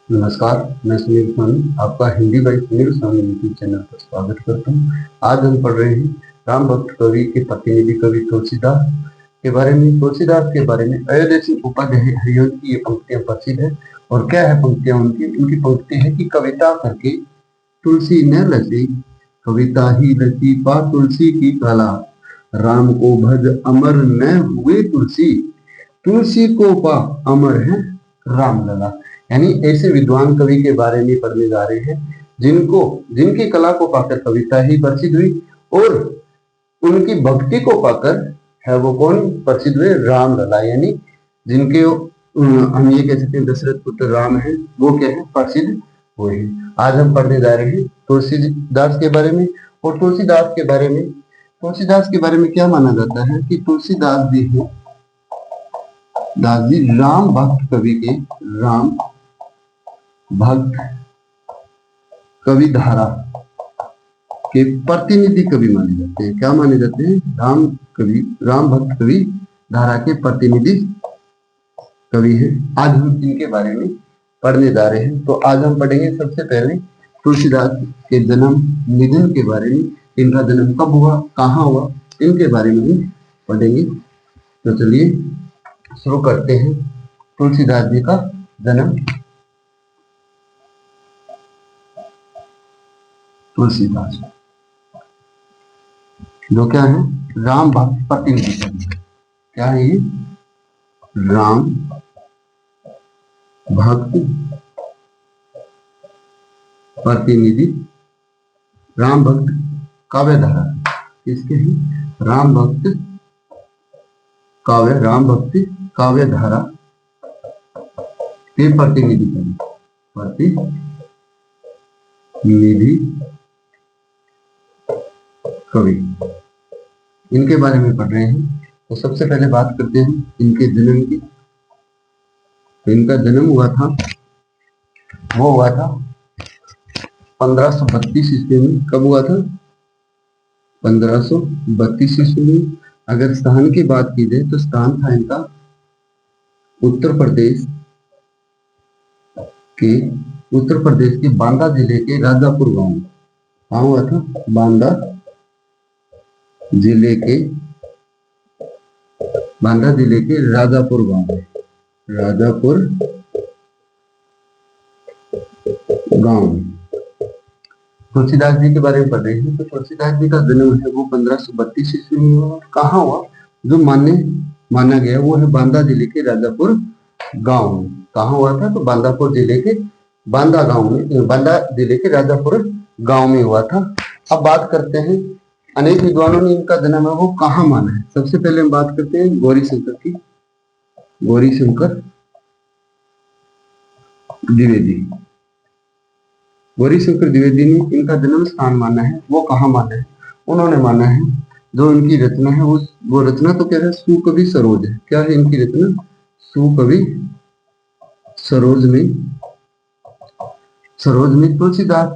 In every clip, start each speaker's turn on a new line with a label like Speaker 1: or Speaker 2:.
Speaker 1: नमस्कार, मैं सुनील स्वामी आपका Hindi by Sunil Swami YouTube channel पर स्वागत करता हूँ। आज हम पढ़ रहे हैं राम भक्त कवि के प्रतिनिधि कवि तुलसीदास के बारे में। तुलसीदास के बारे में अयोध्या सिंह उपाध्याय हरिवंश की ये पंक्तियां प्रसिद्ध है। और क्या है पंक्तियां उनकी पंक्ति है कि कविता करके तुलसी न लसी, कविता ही लसी पा तुलसी की कला, राम को भज अमर न हुए तुलसी, तुलसी को पा अमर है राम लला। यानी ऐसे विद्वान कवि के बारे में पढ़ने जा रहे हैं जिनकी कला को पाकर कविता ही प्रसिद्ध हुई और उनकी भक्ति को पाकर है वो कौन प्रसिद्ध हुए, राम लला। यानी जिनके हम ये कह सकते हैं दशरथ पुत्र राम है, वो क्या है प्रसिद्ध हुए हैं। आज हम पढ़ने जा रहे हैं तुलसीदास के बारे में। और तुलसीदास के बारे में क्या माना जाता है कि तुलसीदास जी है दास जी राम भक्त कवि के राम भक्त कवि धारा के प्रतिनिधि कवि माने जाते हैं। क्या माने जाते हैं? राम भक्त कवि धारा के प्रतिनिधि कवि हैं। आज हम इनके बारे में पढ़ने जा रहे हैं। तो आज हम पढ़ेंगे सबसे पहले तुलसीदास के जन्म निधन के बारे में। इनका जन्म कब हुआ, कहाँ हुआ, इनके बारे में हम पढ़ेंगे। तो चलिए शुरू करते हैं। तुलसीदास जी का जन्म। तुलसीदास जो क्या है, राम भक्त प्रतिनिधि कवि। क्या है ये? राम भक्त प्रतिनिधि, राम भक्त काव्य धारा किसके हैं? राम भक्ति काव्य धारा के प्रतिनिधि कवि। इनके बारे में पढ़ रहे हैं। तो सबसे पहले बात करते हैं इनके जन्म की। तो इनका जन्म हुआ था 1532 ईस्वी में। कब हुआ था? 1532 ईस्वी में। अगर स्थान की बात की जाए तो स्थान था इनका उत्तर प्रदेश के बांदा जिले के राजापुर गांव। कहाँ हुआ था? बांदा जिले के राजापुर गांव। तुलसीदास जी के बारे में पढ़ रहे हैं। तो तुलसीदास जी का जन्म है वो 1532 ईस्वी में हुआ। कहाँ हुआ? जो माना गया वो है बांदा जिले के राजापुर गांव में। कहाँ हुआ था? तो बांदा जिले के राजापुर गांव में हुआ था। अब बात करते हैं, अनेक विद्वानों ने इनका जन्म है वो कहाँ माना है। सबसे पहले हम बात करते हैं गौरीशंकर की। गौरीशंकर द्विवेदी ने इनका जन्म स्थान माना है वो कहाँ माना है? उन्होंने माना है जो इनकी रचना है वो रचना तो क्या है? सुकवि सरोज है। क्या है इनकी रचना? सुकवि सरोज में तुलसीदास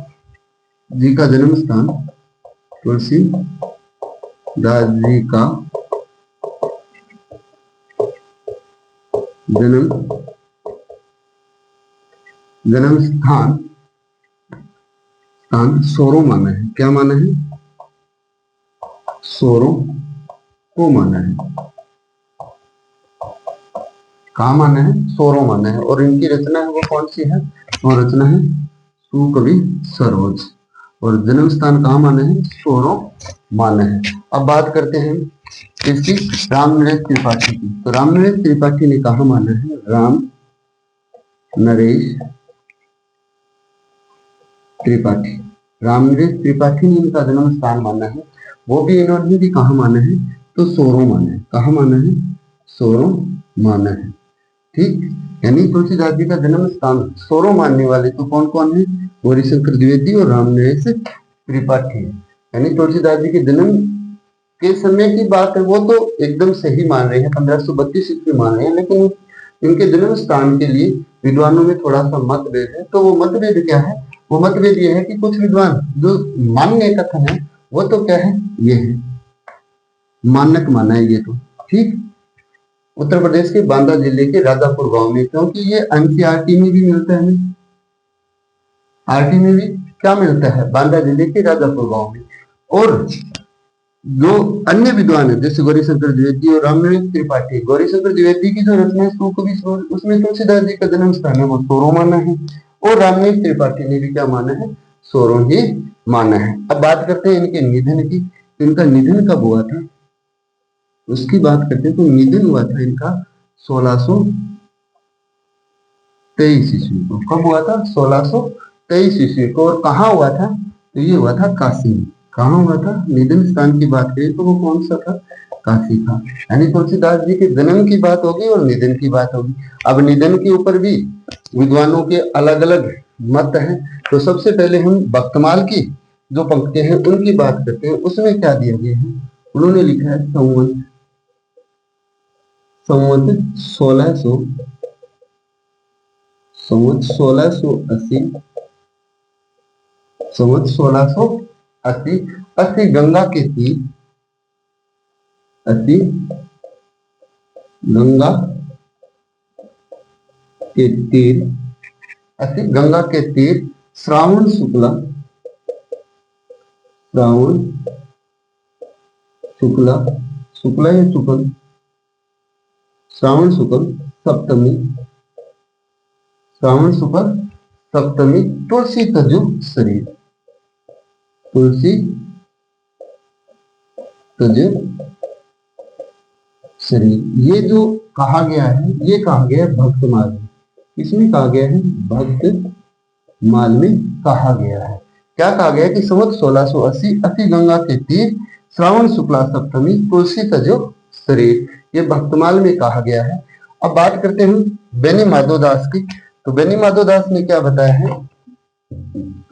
Speaker 1: जी का जन्म स्थान, तुलसीदास जी का जन्म स्थान सोरो माना है। क्या माना है? सोरो को माना है। कहाँ माना है? सोरो माना है। और इनकी रचना है वो कौन सी है? वो रचना है सुकवि सरोज। और जन्म स्थान कहाँ माना है? सोरो माना है। अब बात करते हैं इसकी रामनरेश त्रिपाठी की। तो रामनरेश त्रिपाठी ने कहाँ माना है? रामनरेश त्रिपाठी ने इनका जन्म स्थान माना है। वो भी इन्होंने भी कहाँ माना है? तो सोरो माना है। कहाँ माना है? सोरो माना है। ठीक। यानी तुलसीदास जी का जन्म स्थान सोरो मानने वाले तो कौन कौन है? गौरीशंकर द्विवेदी और रामनरेश त्रिपाठी। यानी तुलसीदास जी के जन्म के समय की बात है वो तो एकदम सही मान रहे हैं, 1532 ईस्वी मान रहे हैं। लेकिन इनके जन्म स्थान के लिए विद्वानों में थोड़ा सा मतभेद है। तो वो मतभेद क्या है? वो मतभेद ये है कि कुछ विद्वान जो मान्य कथन है वो तो क्या है? ये है मानक माना है ये तो। ठीक। उत्तर प्रदेश के बांदा जिले के राजापुर गांव में, क्योंकि ये एनसीईआरटी में भी मिलता है। आरटी में भी क्या मिलता है, बांदा जिले के राजापुर गांव में। और जो अन्य विद्वान है जैसे गौरीशंकर द्विवेदी और रामनाथ त्रिपाठी, गौरीशंकर द्विवेदी की जो रचना है सूकवि स्रोत, उसमें तुलसीदास जी का जन्म स्थान है वो सोरो माना है, और रामनाथ त्रिपाठी ने भी क्या माना है, सोरो ही माना है। अब बात करते हैं इनके निधन की। इनका निधन कब हुआ था उसकी बात करते हैं, तो निधन हुआ था इनका 1623 ईस्वी को। कब हुआ था, 1623 ईस्वी को। और कहाँ हुआ था, तो ये हुआ था काशी में। कहाँ हुआ था, निधन स्थान की बात करें तो वो कौन सा था, काशी था। यानी तुलसीदास जी के जन्म की बात होगी और निधन की बात होगी। अब निधन के ऊपर भी विद्वानों के अलग अलग मत हैं। तो सबसे पहले हम भक्तमाल की जो पंक्तियां हैं उनकी बात करते हैं। उसमें क्या दिया गया है, उन्होंने लिखा है संवत 1680 संवत 1680 अस्सी गंगा के तीर, अस्सी गंगा के तीर, अस्सी गंगा के तीर श्रावण शुक्ला, श्रावण शुक्ला, शुक्ला या शुक्ल, श्रावण शुक्ल सप्तमी, श्रावण शुक्ल सप्तमी तुलसी तजु शरीर, तुलसी तजु शरीर। ये जो कहा गया है, ये कहा गया है भक्तमाल में। इसमें कहा गया है, भक्त माल में कहा गया है। क्या कहा गया है कि संवत 1680 अति गंगा के तीर श्रावण शुक्ला सप्तमी तुलसी तजो शरीर, ये भक्तमाल में कहा गया है। अब बात करते हैं बेनी माधोदास की। तो बेनी माधोदास ने क्या बताया है,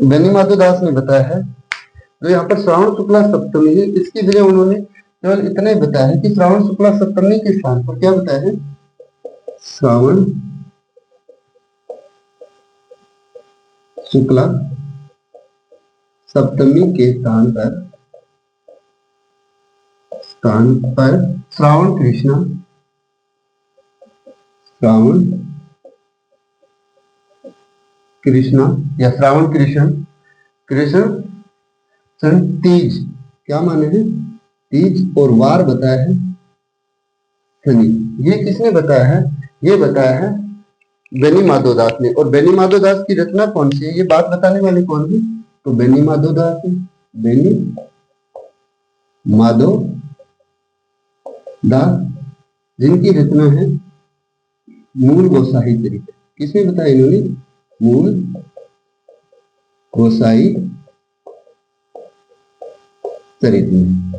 Speaker 1: बेनी माधोदास ने बताया है जो यहाँ पर श्रावण शुक्ला सप्तमी है, इसकी जगह उन्होंने केवल इतना ही बताया है कि श्रावण शुक्ला सप्तमी के स्थान पर क्या बताया है, श्रावण शुक्ला सप्तमी के स्थान पर श्रावण कृष्ण, श्रावण कृष्ण या श्रावण कृष्ण, कृष्ण तीज, क्या माने हैं, तीज, और वार बताया है शनि। ये किसने बताया है, ये बताया है बेनी माधोदास ने। और बेनी माधोदास की रचना कौन सी है, ये बात बताने वाले कौन है, तो बेनी माधोदास है। बेनी माधोदास जिनकी रचना है मूल गोसाई चरित्र। किसने बताया इन्होंने, मूल गोसाई चरित्र में।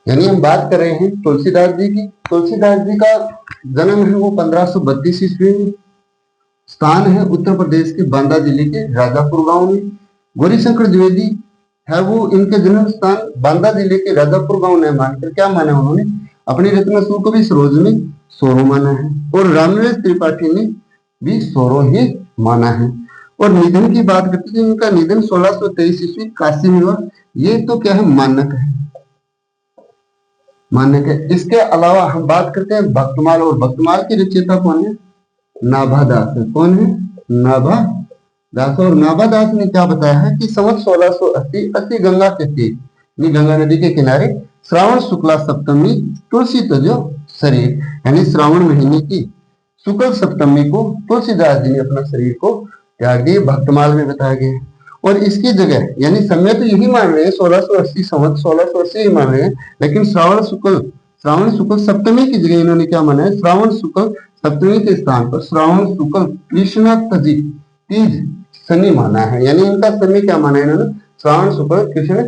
Speaker 1: यानी हम बात कर रहे हैं तुलसीदास जी की। तुलसीदास जी का जन्म है वो 1532 ईस्वी में। स्थान है उत्तर प्रदेश के बांदा जिले के राजापुर गांव में। गौरीशंकर द्विवेदी है वो, इनके जन्म स्थान बांदा जिले के राजापुर गांव ने मानकर क्या माना उन्होंने, अपनी रचना सूकवि सरोज में सोरो माना है। और रामनाथ त्रिपाठी ने भी सोरो ही माना है। और निधन की बात करते हैं, इनका निधन 1623 ईस्वी काशी में हुआ। ये तो क्या है, मानक है, मानक है। इसके अलावा हम बात करते हैं भक्तमाल, और भक्तमाल की रचयिता कौन है, नाभादास है। कौन है, नाभादास। और नाभादास ने क्या बताया है कि संवत 1680 अस्सी गंगा के तीर, गंगा नदी के किनारे श्रावण शुक्ला सप्तमी तुलसी तजो शरीर, यानी श्रावण महीने की शुक्ल सप्तमी को तुलसीदास जी ने अपना शरीर को त्याग दिए, भक्तमाल में बताया गया है। और इसकी जगह, यानी समय तो यही मान रहे हैं 1680, संवत 1680 ही मान रहे हैं, लेकिन श्रावण शुक्ल सप्तमी की जगह इन्होंने क्या माना है, श्रावण शुक्ल सप्तमी के स्थान पर श्रावण शुक्ल कृष्ण तजी तीज शनि माना है। यानी इनका शनि क्या माना है इन्होंने, श्रावण शुक्ल कृष्ण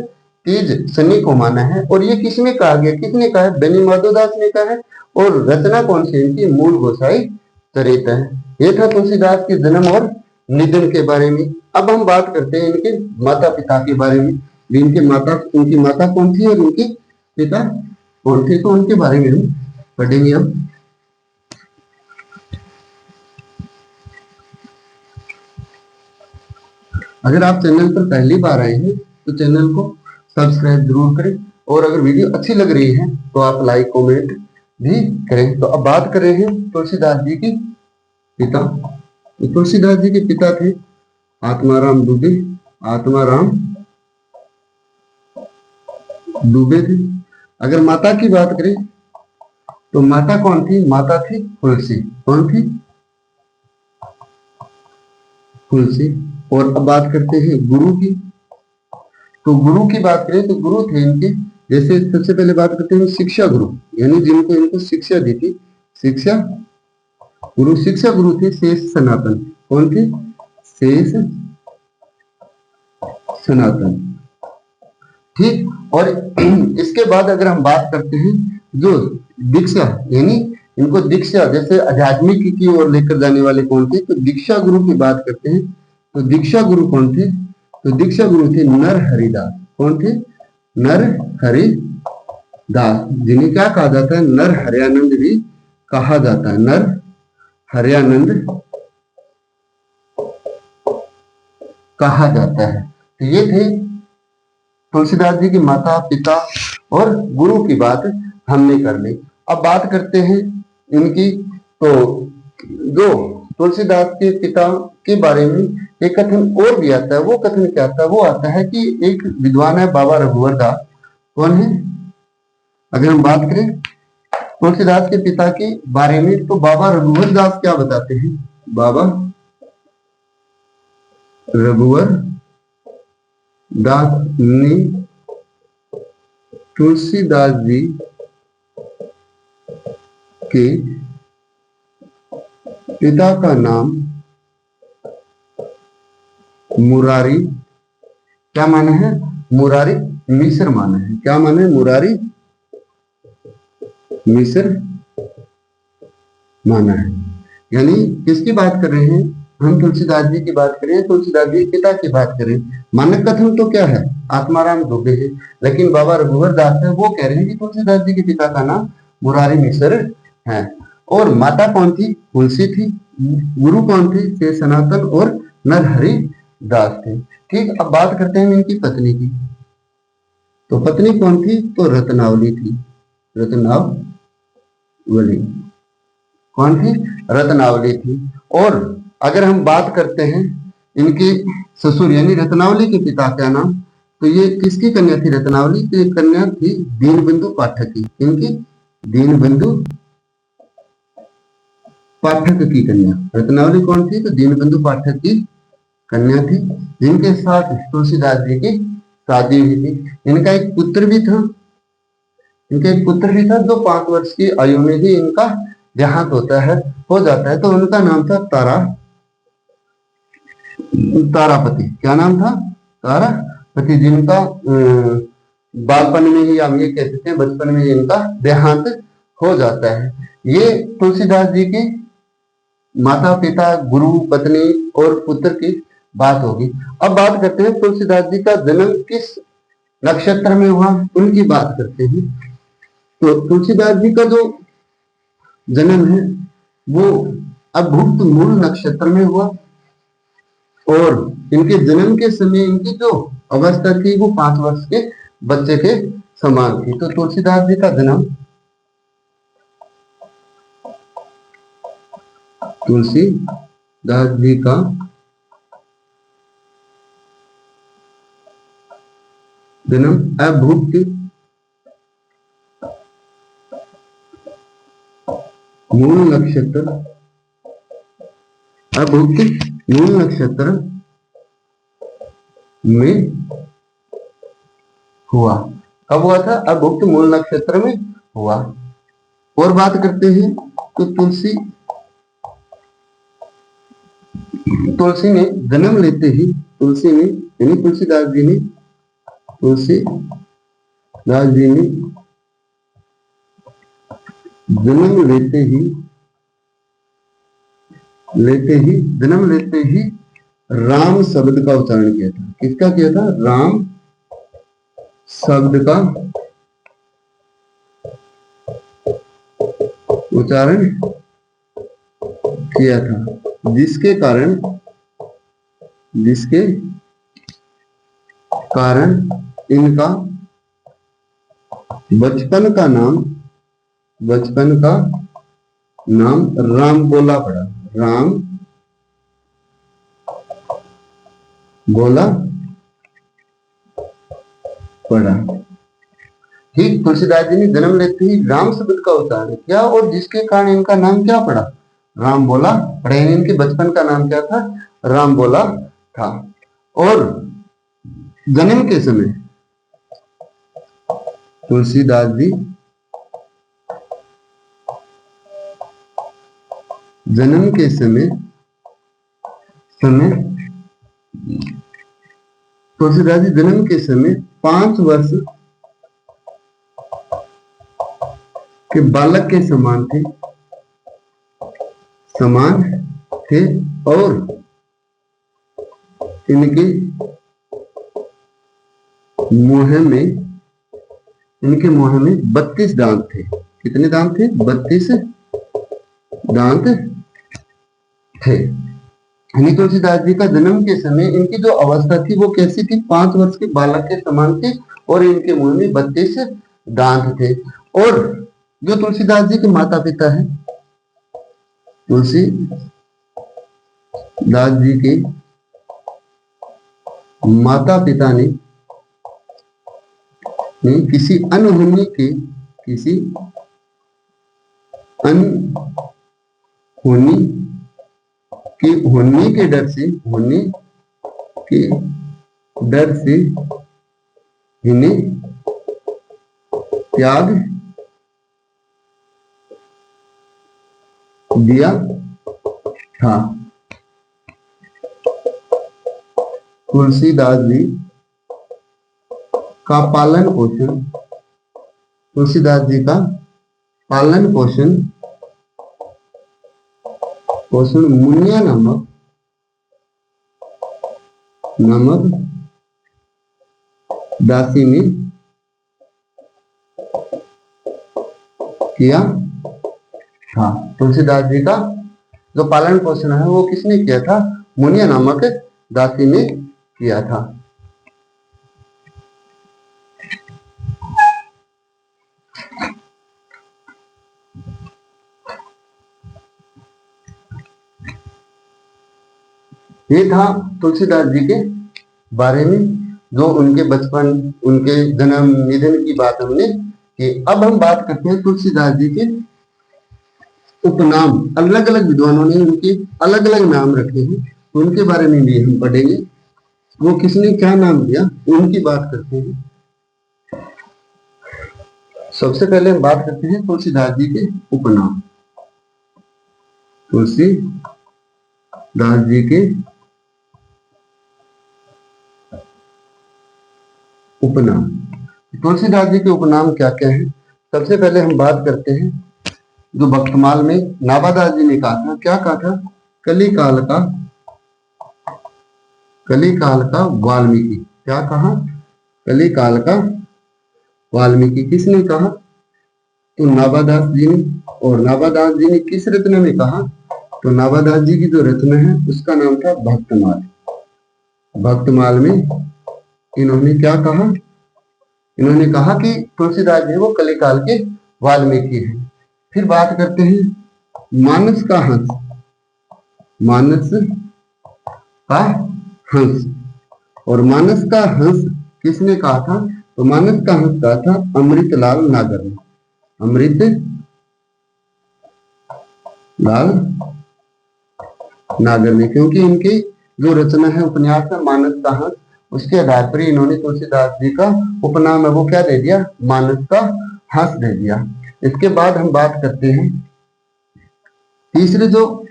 Speaker 1: तीज शनि को माना है। और ये किसने कहा गया, किसने कहा है, बेनी माधोदास ने कहा है। और रचना कौन सी इनकी, मूल गोसाई चरित्र है। ये था तुलसीदास के जन्म और निधन के बारे में। अब हम बात करते हैं इनके माता पिता के बारे में। इनकी माता कौन थी और इनके पिता कौन थे, तो उनके बारे में हम पढ़ेंगे। अब अगर आप चैनल पर पहली बार आए हैं तो चैनल को सब्सक्राइब जरूर करें, और अगर वीडियो अच्छी लग रही है तो आप लाइक कमेंट भी करें। तो अब बात कर रहे हैं तुलसीदास जी के पिता। तुलसीदास जी के पिता थे आत्माराम दुबे, आत्माराम दुबे थे। अगर माता की बात करें तो माता कौन थी? माता थी तुलसी। कौन थी? तुलसी। और अब बात करते हैं गुरु की। तो गुरु की बात करें तो गुरु थे इनके, जैसे सबसे पहले बात करते हैं शिक्षा गुरु, यानी जिनको इनको शिक्षा दी थी, शिक्षा गुरु। शिक्षा गुरु थे शेष सनातन। कौन थे? शेष सनातन। ठीक। और इसके बाद अगर हम बात करते हैं जो दीक्षा, यानी इनको दीक्षा जैसे आध्यात्मिक की ओर लेकर जाने वाले कौन थे? तो दीक्षा गुरु की बात करते हैं। तो दीक्षा गुरु कौन थे? तो दीक्षा गुरु थे नर हरिदास। कौन थे? नर हरिदास, जिन्हें क्या कहा जाता है? नर हरियानंद भी कहा जाता है। नर हरियानंद कहा जाता है। तो ये थे तुलसीदास जी की माता पिता और गुरु की बात हमने कर ली। अब बात करते हैं इनकी। तो जो तुलसीदास के पिता के बारे में एक कथन और भी आता है। वो कथन क्या आता है? वो आता है कि एक विद्वान है बाबा रघुवर दास। कौन है? अगर हम बात करें तुलसीदास के पिता के बारे में तो बाबा रघुवर दास क्या बताते हैं? बाबा रघुवर दास ने तुलसीदास जी के पिता का नाम मुरारी, क्या माना है? मुरारी मिश्र माना है। क्या माना है? मुरारी मिश्र माना है। यानी किसकी बात कर रहे हैं हम? तुलसीदास जी की बात करें, तुलसीदास जी पिता की बात करें, मानक कथन तो क्या है? आत्माराम दुबे है। लेकिन बाबा रघुवर दास है वो कह रहे हैं कि तुलसीदास जी के पिता का नाम मुरारी मिश्र है। और माता कौन थी? तुलसी थी। गुरु कौन थे? से सनातन और नरहरि दास थे। ठीक। अब बात करते हैं इनकी पत्नी की। तो पत्नी कौन थी? तो रत्नावली थी। रत्नावली कौन थी? रत्नावली थी। और अगर हम बात करते हैं इनके ससुर यानी रत्नावली के पिता का नाम, तो ये किसकी कन्या थी? रत्नावली की कन्या थी दीनबंधु पाठक की। इनकी दीनबंधु पाठक की कन्या। रत्नावली कौन थी? तो दीनबंधु पाठक की कन्या थी, जिनके साथ तुलसीदास जी की शादी हुई थी। इनका एक पुत्र भी था। इनका एक पुत्र भी था जो 5 वर्ष की आयु में ही इनका देहांत होता है, हो जाता है। तो उनका नाम था तारापति। क्या नाम था? तारापति, जिनका बालपन में ही हम ये कह सकते हैं बचपन में ही इनका देहांत हो जाता है। ये तुलसीदास जी की माता पिता गुरु पत्नी और पुत्र की बात होगी। अब बात करते हैं तुलसीदास जी का जन्म किस नक्षत्र में हुआ, उनकी बात करते हैं। तो तुलसीदास जी का जो जन्म है वो अभुक्त मूल नक्षत्र में हुआ। और इनके जन्म के समय इनकी जो अवस्था थी वो 5 वर्ष के बच्चे के समान थी। तो तुलसीदास जी का जन्म, तुलसीदास जी का जन्म अभुक्त मूल नक्षत्र, अभुक्त मूल नक्षत्र में हुआ। कब हुआ था? अभुक्त मूल नक्षत्र में हुआ। और बात करते हैं तो तुलसी ने जन्म लेते ही, तुलसी ने यानी तुलसीदास जी ने जन्म लेते ही राम शब्द का उच्चारण किया था। किसका किया था? राम शब्द का उच्चारण किया था, जिसके कारण इनका बचपन का नाम राम बोला पड़ा। राम बोला पढ़ा। ठीक, तुलसीदास जी ने जन्म लेते ही राम शब्द का उच्चारण किया और जिसके कारण इनका नाम क्या पड़ा, राम बोला पड़ा। इनके बचपन का नाम क्या था, राम बोला था। और जन्म के समय तुलसीदास जी जन्म के समय समय तुलसीदास जी जन्म के समय 5 वर्ष के बालक के समान थे और इनके मुंह में 32 दांत थे। कितने दांत थे, 32 दांत थे। तुलसीदास जी का जन्म के समय इनकी जो अवस्था थी वो कैसी थी, 5 वर्ष के बालक के समान थी और इनके मुंह में 32 दांत थे। और जो तुलसीदास जी के माता पिता है, तुलसीदास जी के माता पिता ने किसी अनहोनी के डर से इन्हें त्याग दिया था। तुलसीदास जी का पालन पोषण मुनिया नामक दासी ने किया था। तुलसीदास जी का जो पालन पोषण है वो किसने किया था, मुनिया नामक दासी ने किया था। ये था तुलसीदास जी के बारे में, जो उनके बचपन, उनके जन्म निधन की बात हमने की। अब हम बात करते हैं तुलसीदास जी के उपनाम। अलग अलग विद्वानों ने उनके अलग अलग नाम रखे हैं, उनके बारे में भी हम पढ़ेंगे। वो किसने क्या नाम दिया उनकी बात करते हैं। सबसे पहले हम बात करते हैं तुलसीदास जी के उपनाम। तुलसीदास जी के उपनाम। तुलसीदास जी के उपनाम क्या क्या है, सबसे पहले हम बात करते हैं जो भक्तमाल में नाभादास जी ने कहा था। क्या कहा था, कलिकाल का वाल्मीकि। क्या कहा, कलिकाल का वाल्मीकि। किसने कहा, तो नाभादास जी ने। और नाभादास जी ने किस रत्न में कहा, तो नाभादास जी की जो रत्न है उसका नाम था भक्तमाल। भक्तमाल में इन्होंने क्या कहा, इन्होंने कहा कि तुलसीदास जी वो कलिकाल के वाल्मीकि हैं। फिर बात करते हैं मानस का हंस। मानस का हंस। और मानस का हंस किसने कहा था, तो मानस का हंस कहा था अमृतलाल नागर ने। अमृतलाल नागर ने, क्योंकि इनकी जो रचना है उपन्यास है मानस का हंस, उसके आधार पर इन्होंने तुलसीदास जी का उपनाम है वो क्या दे दिया, मानस का हंस दे दिया। इसके बाद हम बात करते हैं तीसरा जो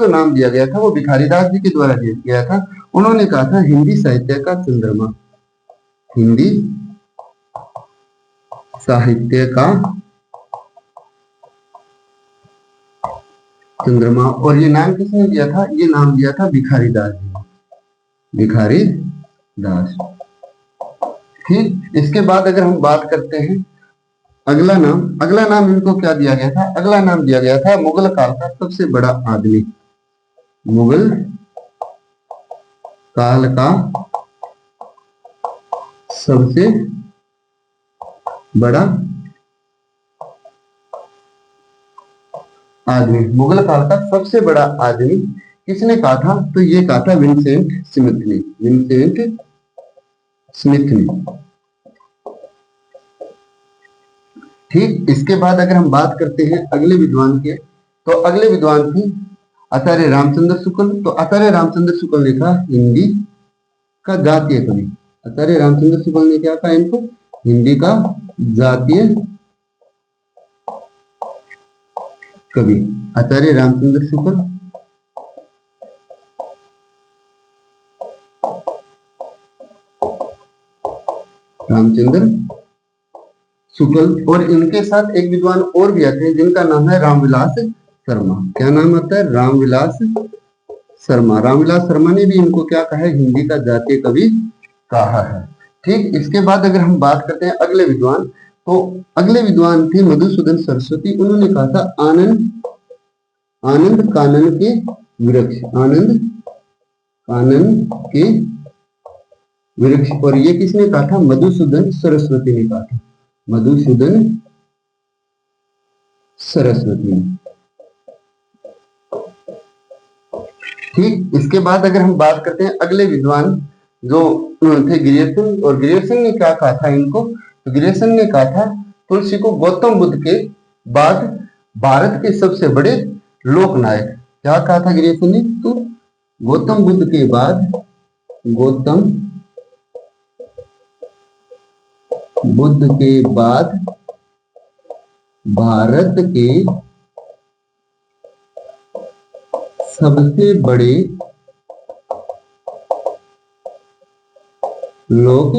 Speaker 1: नाम दिया गया था वो भिखारीदास जी के द्वारा दिया गया था। उन्होंने कहा था हिंदी साहित्य का चंद्रमा। हिंदी साहित्य का चंद्रमा। और ये नाम किसने दिया था, ये नाम दिया था भिखारीदास जी ने। भिखारीदास। ठीक, इसके बाद अगर हम बात करते हैं अगला नाम इनको क्या दिया गया था, अगला नाम दिया गया था मुगल काल का सबसे बड़ा आदमी। मुगल काल का सबसे बड़ा आदमी। मुगल काल का सबसे बड़ा आदमी किसने कहा था? तो ये कहा था विंसेंट स्मिथ ने। विंसेंट स्मिथ ने। ठीक, इसके बाद अगर हम बात करते हैं अगले विद्वान के, तो अगले विद्वान थे आचार्य रामचंद्र शुक्ल। तो आचार्य रामचंद्र शुक्ल ने कहा हिंदी का जातीय कवि। आचार्य रामचंद्र शुक्ल ने क्या कहा इनको? हिंदी का जातीय कवि। आचार्य रामचंद्र शुक्ल, रामचंद्र शुक्ल, और इनके साथ एक विद्वान और भी आते हैं जिनका नाम है रामविलास शर्मा। क्या नाम आता है? रामविलास शर्मा। रामविलास शर्मा ने भी इनको क्या कहा है? हिंदी का जातीय कवि कहा है। ठीक, इसके बाद अगर हम बात करते हैं अगले विद्वान, तो अगले विद्वान थे मधुसूदन सरस्वती। उन्होंने कहा था आनंद आनंद कानन के वृक्ष। आनंद कानन के वृक्ष। और ये किसने कहा था? मधुसूदन सरस्वती ने कहा था। मधुसूदन सरस्वती ने। ठीक, इसके बाद अगर हम बात करते हैं अगले विद्वान जो थे गिरियर्सन। और गिरियर्सन ने क्या कहा था इनको? तो गिरियर्सन ने कहा था तुलसी को गौतम बुद्ध के बाद भारत के सबसे बड़े लोकनायक। क्या कहा था गिरियर्सन ने? तो गौतम बुद्ध के बाद, गौतम बुद्ध के बाद भारत के सबसे बड़े लोक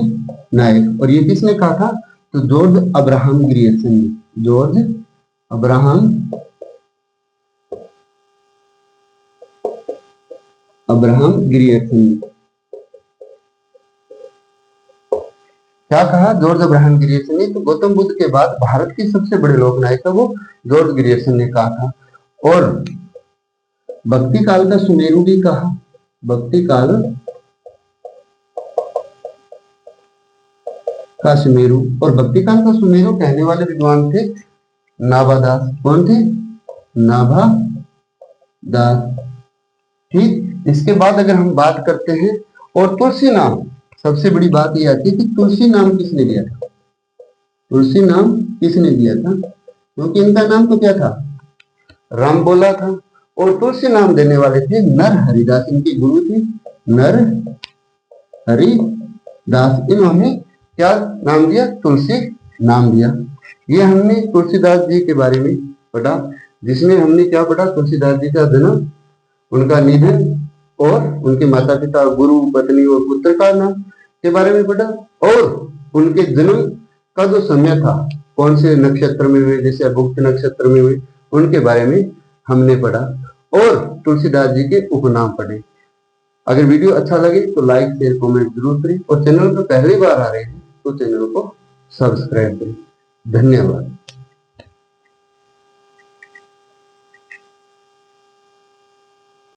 Speaker 1: नायक। और ये किसने कहा था? तो जॉर्ज अब्राहम गिरियर्सन ने। जॉर्ज अब्राहम गिरियर्सन ने क्या कहा? जॉर्ज अब्राहम गिरियर्सन ने। तो गौतम बुद्ध के बाद भारत के सबसे बड़े लोक नायक है वो जॉर्ज गिरियर्सन ने कहा था। और भक्ति काल का सुमेरु भी कहा। भक्ति काल का सुमेरु। और भक्ति काल का सुमेरु कहने वाले विद्वान थे नाभादास। कौन थे? नाभादास। ठीक, इसके बाद अगर हम बात करते हैं, और तुलसी नाम, सबसे बड़ी बात यह आती है कि तुलसी नाम किसने दिया था? तुलसी नाम किसने दिया था? क्योंकि इनका नाम तो क्या था? राम बोला था। और तुलसी नाम देने वाले थे नर हरिदास। इनके गुरु थे नर हरिदास। इन्होंने क्या नाम दिया? तुलसी नाम दिया। ये हमने तुलसीदास जी के बारे में पढ़ा, जिसमें हमने क्या पढ़ा? तुलसीदास जी का जन्म, उनका निधन, और उनके माता पिता, गुरु, पत्नी और पुत्र का नाम के बारे में पढ़ा। और उनके जन्म का जो समय था, कौन से नक्षत्र में हुए, जैसे गुप्त नक्षत्र में हुए, उनके बारे में हमने पढ़ा। और तुलसीदास जी के उपनाम पढ़े। अगर वीडियो अच्छा लगे तो लाइक, शेयर, कमेंट जरूर करें। और चैनल पर पहली बार आ रहे हैं तो चैनल को सब्सक्राइब करें। धन्यवाद।